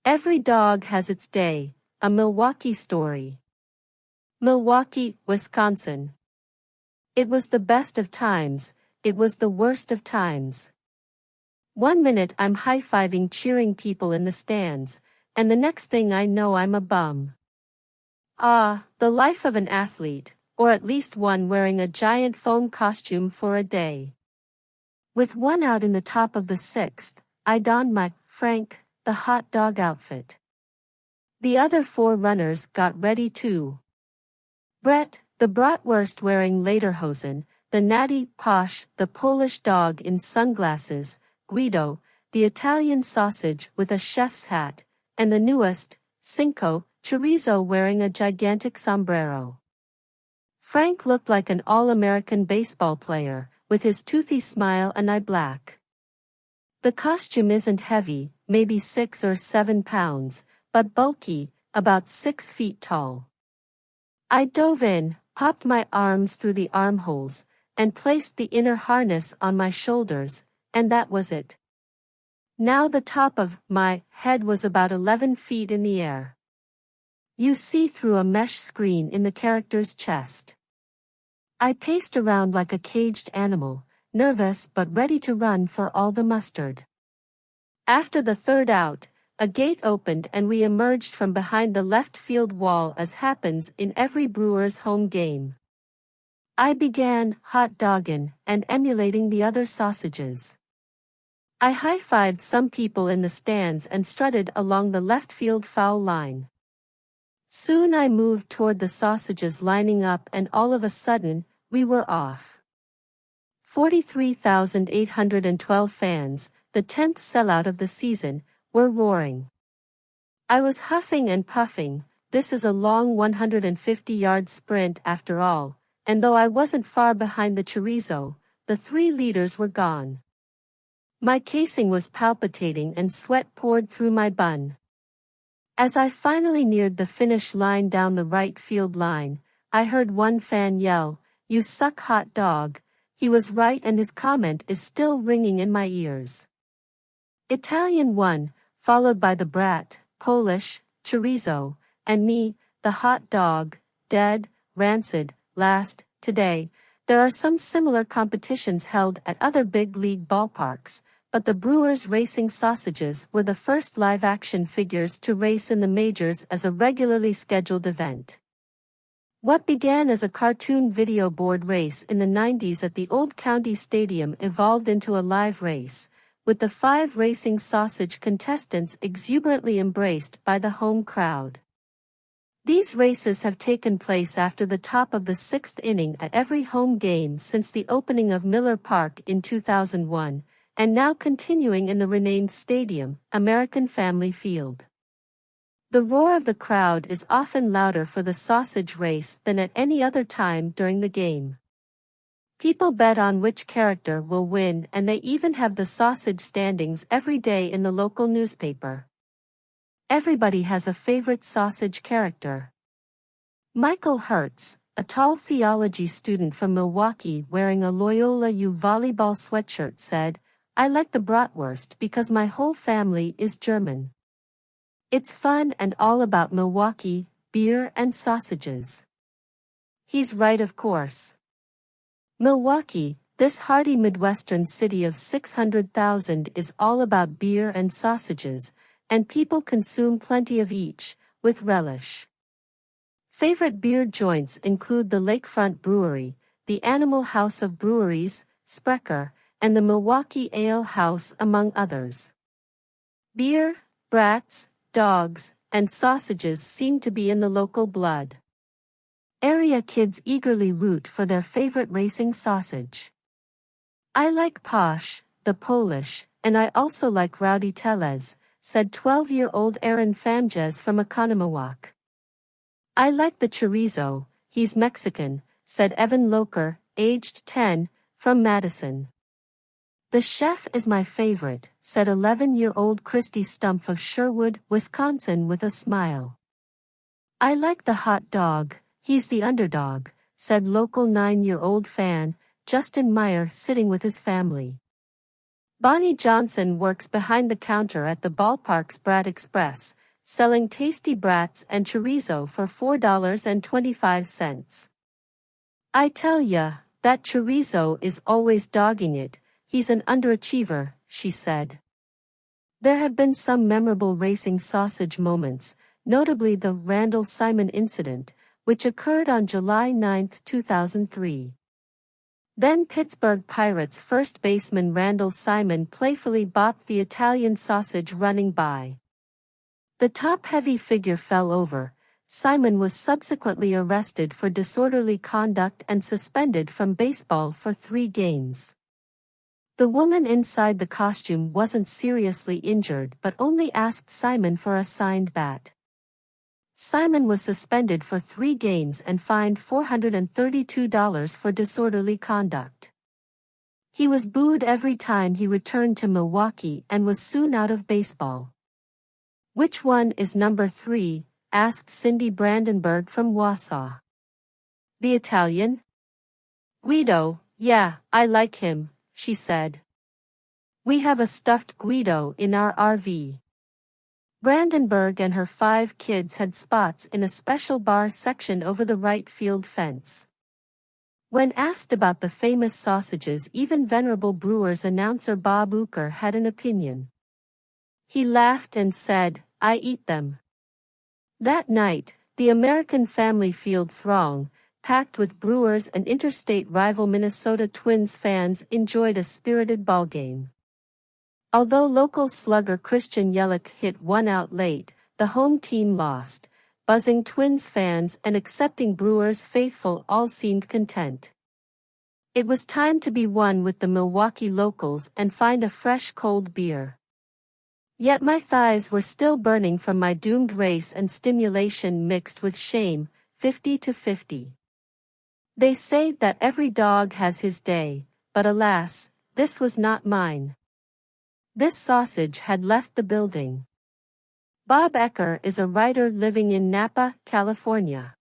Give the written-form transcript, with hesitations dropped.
Every dog has its day, a Milwaukee story. Milwaukee, Wisconsin. It was the best of times, it was the worst of times. 1 minute I'm high-fiving cheering people in the stands, and the next thing I know I'm a bum. Ah, the life of an athlete, or at least one wearing a giant foam costume for a day. With one out in the top of the sixth, I donned my Frank, the hot dog outfit. The other four runners got ready too. Brett, the bratwurst wearing lederhosen, the natty Posh, the Polish dog in sunglasses, Guido, the Italian sausage with a chef's hat, and the newest, Cinco, Chorizo wearing a gigantic sombrero. Frank looked like an all-American baseball player, with his toothy smile and eye black. The costume isn't heavy, maybe 6 or 7 pounds, but bulky, about 6 feet tall. I dove in, popped my arms through the armholes, and placed the inner harness on my shoulders, and that was it. Now the top of my head was about 11 feet in the air. You see through a mesh screen in the character's chest. I paced around like a caged animal, nervous but ready to run for all the mustard. After the third out, a gate opened and we emerged from behind the left field wall as happens in every Brewers home game. I began hot dogging and emulating the other sausages. I high-fived some people in the stands and strutted along the left field foul line. Soon I moved toward the sausages lining up and all of a sudden, we were off. 43,812 fans, the 10th sellout of the season, were roaring. I was huffing and puffing. This is a long 150-yard sprint after all, and though I wasn't far behind the chorizo, the 3 leaders were gone. My casing was palpitating and sweat poured through my bun. As I finally neared the finish line down the right field line, I heard one fan yell, "You suck, hot dog." He was right and his comment is still ringing in my ears. Italian won, followed by the brat, Polish, chorizo, and me, the hot dog, dead, rancid, last. Today, there are some similar competitions held at other big league ballparks, but the Brewers racing sausages were the first live-action figures to race in the majors as a regularly scheduled event. What began as a cartoon video board race in the 90s at the old county stadium evolved into a live race, with the 5 racing sausage contestants exuberantly embraced by the home crowd. These races have taken place after the top of the 6th inning at every home game since the opening of Miller Park in 2001, and now continuing in the renamed stadium, American Family Field. The roar of the crowd is often louder for the sausage race than at any other time during the game. People bet on which character will win and they even have the sausage standings every day in the local newspaper. Everybody has a favorite sausage character. Michael Hertz, a tall theology student from Milwaukee wearing a Loyola U volleyball sweatshirt said, "I like the bratwurst because my whole family is German. It's fun and all about Milwaukee, beer and sausages." He's right, of course. Milwaukee, this hardy Midwestern city of 600,000, is all about beer and sausages, and people consume plenty of each, with relish. Favorite beer joints include the Lakefront Brewery, the Animal House of Breweries, Sprecher, and the Milwaukee Ale House, among others. Beer, brats, dogs, and sausages seem to be in the local blood. Area kids eagerly root for their favorite racing sausage. "I like Posh, the Polish, and I also like Rowdy Tellez," said 12-year-old Aaron Famjes from Oconomowoc. "I like the chorizo, he's Mexican," said Evan Loker, aged 10, from Madison. "The chef is my favorite," said 11-year-old Christy Stumpf of Sherwood, Wisconsin with a smile. "I like the hot dog, he's the underdog," said local 9-year-old fan, Justin Meyer, sitting with his family. Bonnie Johnson works behind the counter at the ballpark's Brat Express, selling tasty brats and chorizo for $4.25. I tell ya, that chorizo is always dogging it, he's an underachiever, she said. There have been some memorable racing sausage moments, notably the Randall Simon incident, which occurred on July 9, 2003. Then Pittsburgh Pirates first baseman Randall Simon playfully bopped the Italian sausage running by. The top-heavy figure fell over. Simon was subsequently arrested for disorderly conduct and suspended from baseball for 3 games. The woman inside the costume wasn't seriously injured but only asked Simon for a signed bat. Simon was suspended for 3 games and fined $432 for disorderly conduct. He was booed every time he returned to Milwaukee and was soon out of baseball. "Which one is number 3? Asked Cindy Brandenburg from Wausau. "The Italian?" "Guido, yeah, I like him," she said. "We have a stuffed Guido in our RV." Brandenburg and her 5 kids had spots in a special bar section over the right field fence. When asked about the famous sausages, even venerable Brewers announcer Bob Uecker had an opinion. He laughed and said, "I eat them." That night, the American Family Field throng, packed with Brewers and interstate rival Minnesota Twins fans, enjoyed a spirited ballgame. Although local slugger Christian Yelich hit 1 out late, the home team lost. Buzzing Twins fans and accepting Brewers faithful all seemed content. It was time to be one with the Milwaukee locals and find a fresh cold beer. Yet my thighs were still burning from my doomed race and stimulation mixed with shame, 50-50. They say that every dog has his day, but alas, this was not mine. This sausage had left the building. Bob Uecker is a writer living in Napa, California.